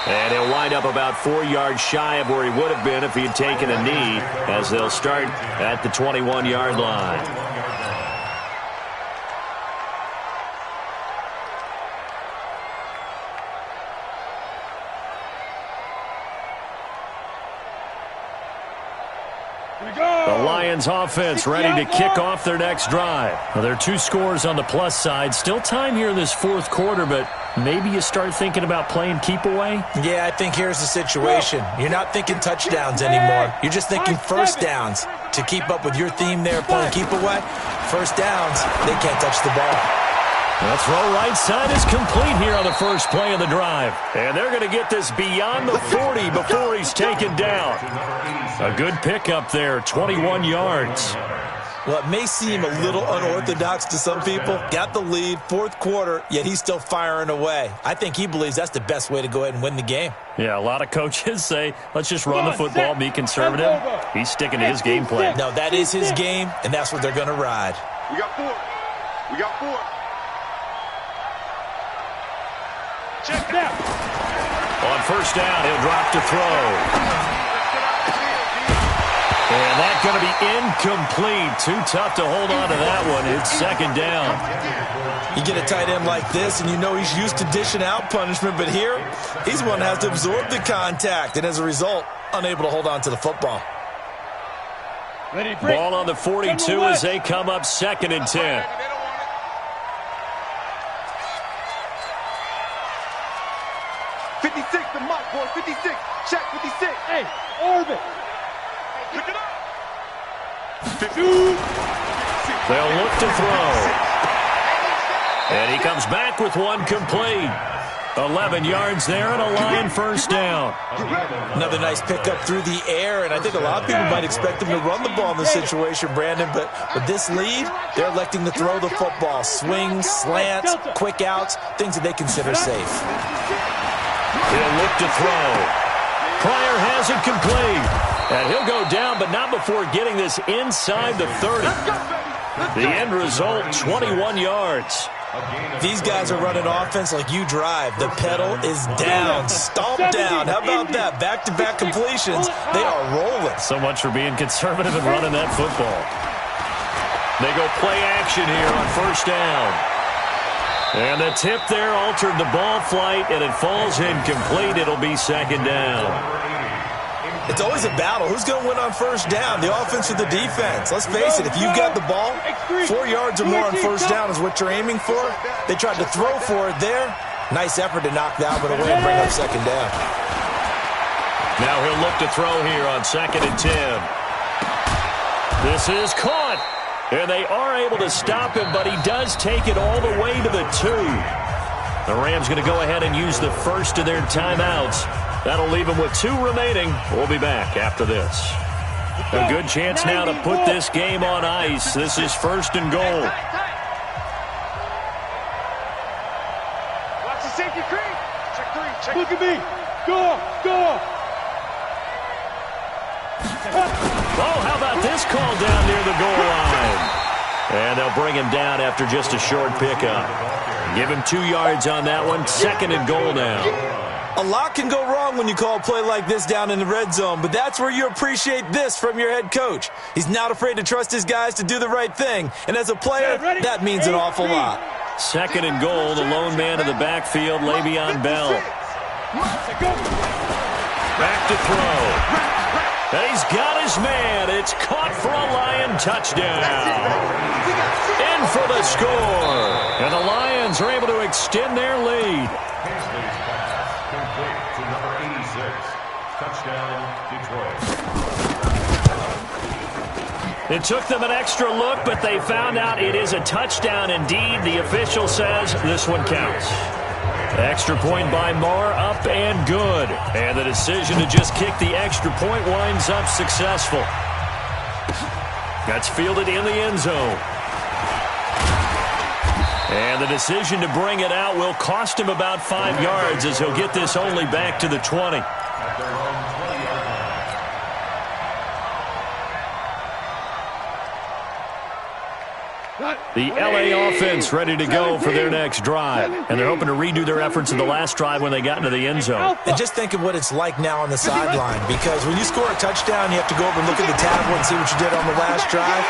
And he'll wind up about 4 yards shy of where he would have been if he had taken a knee, as they'll start at the 21-yard line. The Lions offense ready to kick off their next drive. Well, there are 2 scores on the plus side. Still time here in this 4th quarter, but maybe you start thinking about playing keep away? Yeah, I think here's the situation. You're not thinking touchdowns anymore. You're just thinking 1st downs. To keep up with your theme there, playing keep away, 1st downs, they can't touch the ball. The throw right side is complete here on the first play of the drive. And they're going to get this beyond the 40 before he's taken down. A good pickup there, 21 yards. Well, it may seem a little unorthodox to some people. Got the lead, fourth quarter, yet he's still firing away. I think he believes that's the best way to go ahead and win the game. Yeah, a lot of coaches say, let's just run the football, be conservative. He's sticking to his game plan. No, that is his game, and that's what they're going to ride. We got 4. We got 4. Check now. On first down, he'll drop to throw. And that's going to be incomplete. Too tough to hold on to that one. It's second down. You get a tight end like this, and you know he's used to dishing out punishment, but here, he's one that has to absorb the contact, and as a result, unable to hold on to the football. Ball on the 42 as they come up second and 10. 56 to Mike, boys. 56. Check 56. Hey, orbit. Pick it up. They'll look to throw. And he comes back with one complete. 11 yards there and a line first down. Another nice pickup through the air, and I think a lot of people might expect him to run the ball in this situation, Brandon, but with this lead, they're electing to throw the football. Swings, slants, quick outs, things that they consider safe. He'll look to throw. Pryor has it complete. And he'll go down, but not before getting this inside the 30. The end result, 21 yards. These guys are running offense like you drive. The pedal is down, stomp down. How about that? Back-to-back completions. They are rolling. So much for being conservative and running that football. They go play action here on first down. And the tip there altered the ball flight, and it falls incomplete. It'll be second down. It's always a battle. Who's going to win on first down, the offense or the defense? Let's face it, if you've got the ball, 4 yards or more on first down is what you're aiming for. They tried to throw for it there. Nice effort to knock that one away and bring up second down. Now he'll look to throw here on second and 10. This is caught. And they are able to stop him, but he does take it all the way to the 2. The Rams going to go ahead and use the first of their timeouts. That'll leave them with 2 remaining. We'll be back after this. A good chance now to put this game on ice. This is first and goal. Watch the safety creep. Check 3. Check. Look at me. Go. Oh, how about this call down near the goal line? And they'll bring him down after just a short pickup. Give him 2 yards on that one. Second and goal now. A lot can go wrong when you call a play like this down in the red zone, but that's where you appreciate this from your head coach. He's not afraid to trust his guys to do the right thing, and as a player, that means an awful lot. Second and goal, the lone man in the backfield, Le'Veon Bell. Back to throw. And he's got his man. It's caught for a Lion touchdown. In for the score. And the Lions are able to extend their lead. Complete to number 86. Touchdown, Detroit. It took them an extra look, but they found out it is a touchdown indeed. The official says this one counts. Extra point by Marr, up and good. And the decision to just kick the extra point winds up successful. That's fielded in the end zone. And the decision to bring it out will cost him about 5 yards as he'll get this only back to the 20. At their own 20-yard line. The LA offense ready to go for their next drive. And they're hoping to redo their efforts in the last drive when they got into the end zone. And just think of what it's like now on the sideline, because when you score a touchdown, you have to go over and look at the tablet and see what you did on the last drive.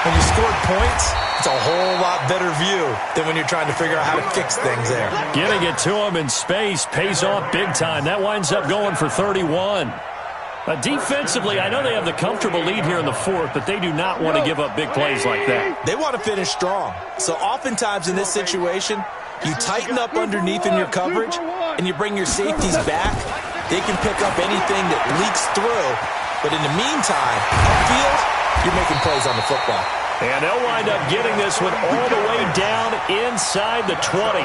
When you scored points, it's a whole lot better view than when you're trying to figure out how to fix things there. Getting it to him in space pays off big time. That winds up going for 31. Defensively, I know they have the comfortable lead here in the fourth, but they do not want to give up big plays like that. They want to finish strong. So oftentimes in this situation, you tighten up underneath in your coverage, and you bring your safeties back. They can pick up anything that leaks through. But in the meantime, upfield, you're making plays on the football. And they'll wind up getting this one all the way down inside the 20.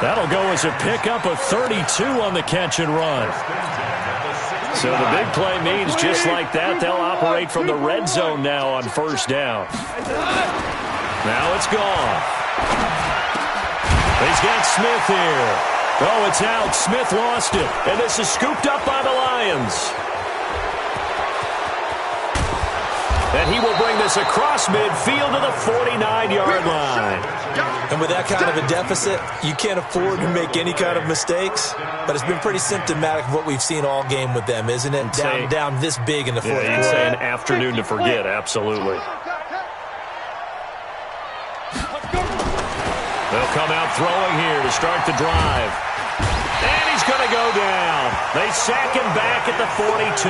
That'll go as a pickup of 32 on the catch and run. So the big play means just like that, they'll operate from the red zone now on first down. Now it's gone. He's got Smith here. Oh, it's out. Smith lost it. And this is scooped up by the Lions. And he will bring this across midfield to the 49-yard line. And with that kind of a deficit, you can't afford to make any kind of mistakes. But it's been pretty symptomatic of what we've seen all game with them, isn't it? Down this big in the fourth quarter. You'd say an afternoon to forget, absolutely. They'll come out throwing here to start the drive. And he's going to go down. They sack him back at the 42.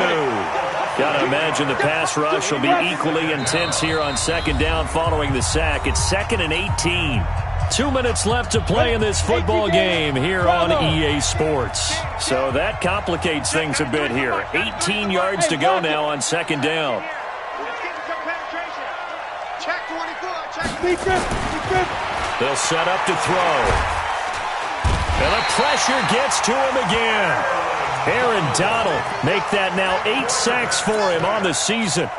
Got to imagine the pass rush will be equally intense here on second down following the sack. It's 2nd and 18. 2 minutes left to play in this football game here on EA Sports. So that complicates things a bit here. 18 yards to go now on second down. Check 24. Check. They'll set up to throw. And the pressure gets to him again. Aaron Donald make that now 8 sacks for him on the season.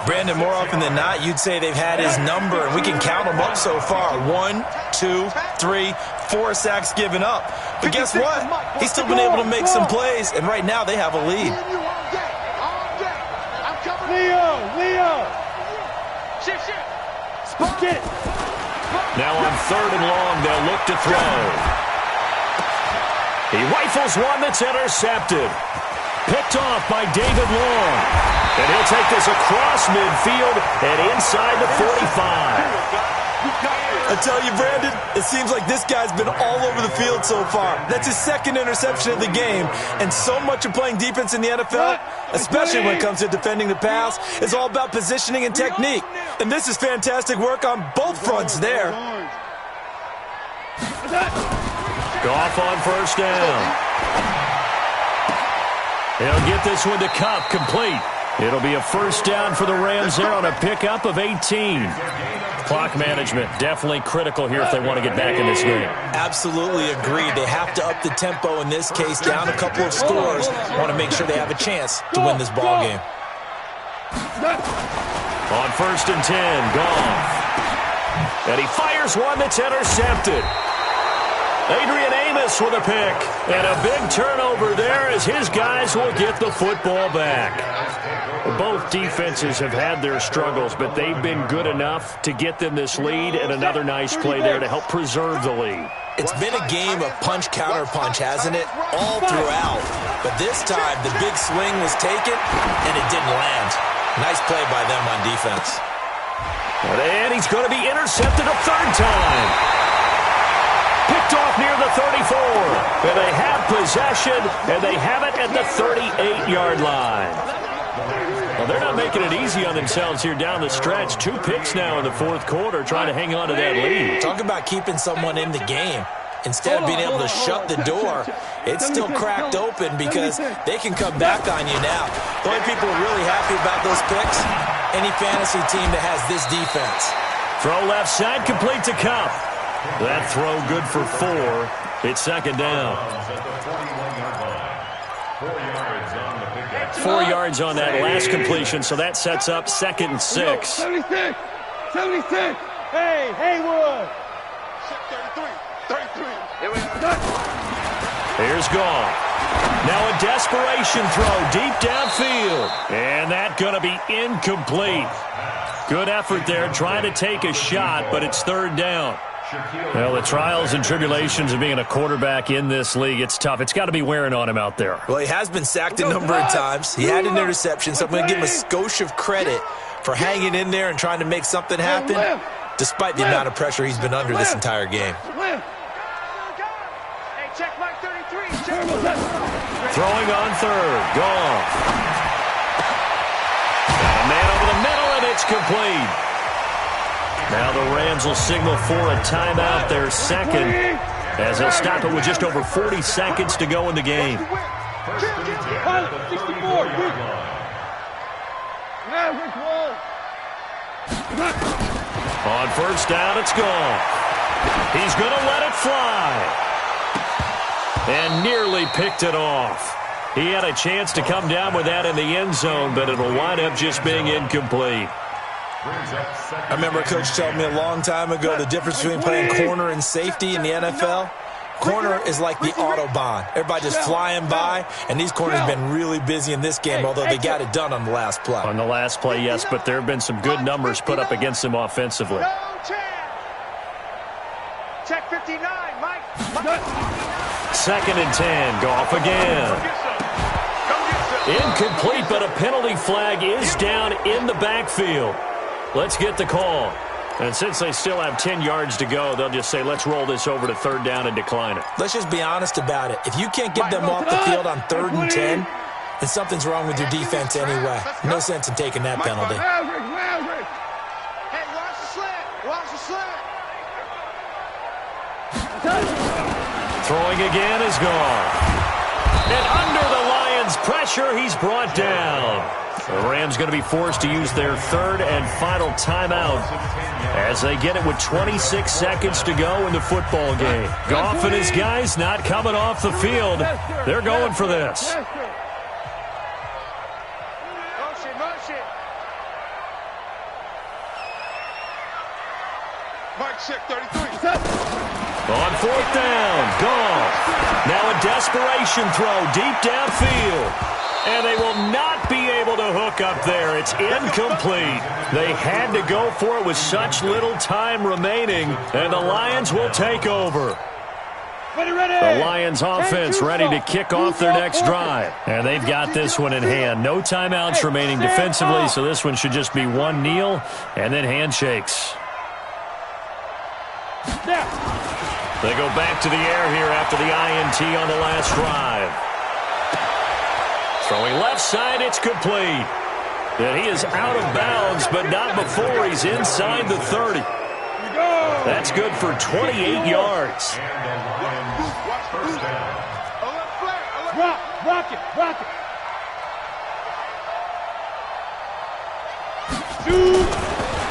Brandon, more often than not, you'd say they've had his number, and we can count them up so far. 1, 2, 3, 4 sacks given up. But guess what? He's still been able to make some plays, and right now they have a lead. Leo! Shift. Now on 3rd and long, they'll look to throw. He rifles one that's intercepted. Picked off by David Long. And he'll take this across midfield and inside the 45. I tell you, Brandon, it seems like this guy's been all over the field so far. That's his 2nd interception of the game. And so much of playing defense in the NFL, especially when it comes to defending the pass, is all about positioning and technique. And this is fantastic work on both fronts there. Goff on first down. He'll get this one to Kupp, complete. It'll be a first down for the Rams there on a pickup of 18. Clock management definitely critical here if they want to get back in this game. Absolutely agreed. They have to up the tempo in this case, down a couple of scores. Want to make sure they have a chance to win this ball game. On 1st and 10, Goff. And he fires one that's intercepted. Adrian Amos with a pick. And a big turnover there as his guys will get the football back. Both defenses have had their struggles, but they've been good enough to get them this lead, and another nice play there to help preserve the lead. It's been a game of punch-counter-punch, hasn't it? All throughout. But this time, the big swing was taken, and it didn't land. Nice play by them on defense. And he's going to be intercepted a 3rd time. Picked off near the 34. And they have possession, and they have it at the 38-yard line. Well, they're not making it easy on themselves here down the stretch. 2 picks now in the 4th quarter, trying to hang on to that lead. Talk about keeping someone in the game. Instead of being able to shut the door, it's still cracked open because they can come back on you now. The only people who are really happy about those picks, any fantasy team that has this defense. Throw left side, complete to Kupp. That throw good for 4. It's 2nd down. 4 yards on that last completion, so that sets up 2nd and 6. 76! Hey, Haywood! 33. Here we go. Here's Goff. Now a desperation throw deep downfield. And that going to be incomplete. Good effort there, trying to take a shot, but it's 3rd down. Well, the trials and tribulations of being a quarterback in this league, it's tough. It's got to be wearing on him out there. Well, he has been sacked a number of times. He had an interception, so I'm going to give him a skosh of credit for hanging in there and trying to make something happen, despite the amount of pressure he's been under this entire game. Hey, check mark 33. Throwing on 3rd. Goff. Got a man over the middle, and it's complete. Now the Rams will signal for a timeout, their 2nd, as they'll stop it with just over 40 seconds to go in the game. 64. On first down, it's gone. He's going to let it fly. And nearly picked it off. He had a chance to come down with that in the end zone, but it'll wind up just being incomplete. I remember a coach telling me a long time ago the difference between playing corner and safety in the NFL. Corner is like the Autobahn. Everybody just flying by, and these corners have been really busy in this game, although they got it done on the last play. On the last play, yes, but there have been some good numbers put up against them offensively. No chance. Check 59, Mike. 2nd and 10. Goff again. Incomplete, but a penalty flag is down in the backfield. Let's get the call. And since they still have 10 yards to go, they'll just say, let's roll this over to 3rd down and decline it. Let's just be honest about it. If you can't get them off the field on 3rd and 10, then something's wrong with your defense anyway. No sense in taking that penalty. Hey, watch the slant. Watch the slant. Throwing again is gone. And under the Lions' pressure, he's brought down. The Rams going to be forced to use their 3rd and final timeout as they get it with 26 seconds to go in the football game. Goff and his guys not coming off the field. They're going for this. Motion. Mike, check 33. On 4th down, Goff. Now a desperation throw deep downfield. And they will not be able to hook up there. It's incomplete. They had to go for it with such little time remaining, and the Lions will take over. The Lions offense ready to kick off their next drive. And they've got this one in hand. No timeouts remaining defensively, so this one should just be one kneel and then handshakes. They go back to the air here after the INT on the last drive. Throwing left side, it's complete. And he is out of bounds, but not before he's inside the 30. That's good for 28 yards. Rock it.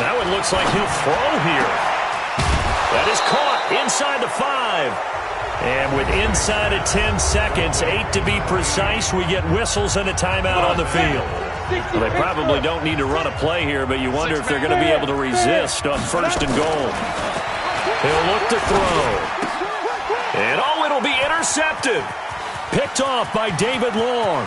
That one looks like he'll throw here. That is caught inside the 5. And with inside of 10 seconds, 8 to be precise, we get whistles and a timeout on the field. Well, they probably don't need to run a play here, but you wonder if they're going to be able to resist on 1st and goal. He'll look to throw. And it'll be intercepted. Picked off by David Long.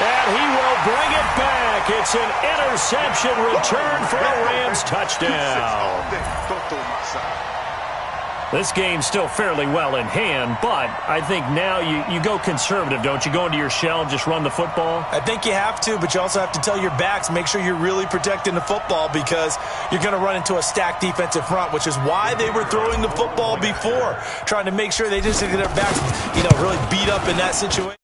And he will bring it back. It's an interception return for a Rams touchdown. This game's still fairly well in hand, but I think now you go conservative, don't you? Go into your shell, just run the football? I think you have to, but you also have to tell your backs, make sure you're really protecting the football because you're going to run into a stacked defensive front, which is why they were throwing the football before, trying to make sure they just get their backs, really beat up in that situation.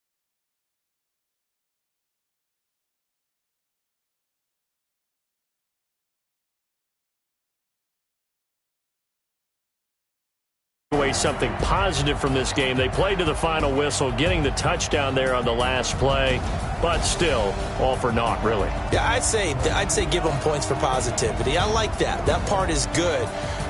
Something positive from this game. They played to the final whistle, getting the touchdown there on the last play, but still all for naught, really. Yeah, I'd say give them points for positivity. I like that. That part is good.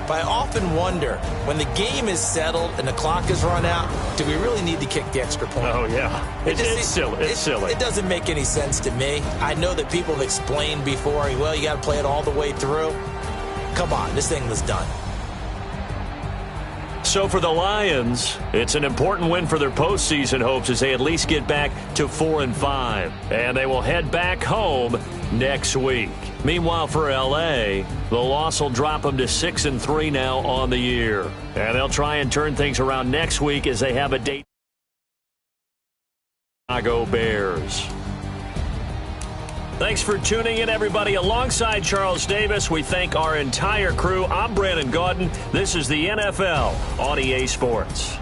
But I often wonder, when the game is settled and the clock is run out, do we really need to kick the extra point? Oh, yeah. It's silly. It's silly. It doesn't make any sense to me. I know that people have explained before, well, you got to play it all the way through. Come on, this thing was done. So for the Lions, it's an important win for their postseason hopes as they at least get back to 4-5. And they will head back home next week. Meanwhile, for L.A., the loss will drop them to 6-3 now on the year. And they'll try and turn things around next week as they have a date. Chicago Bears. Thanks for tuning in, everybody. Alongside Charles Davis, we thank our entire crew. I'm Brandon Gaudin. This is the NFL on EA Sports.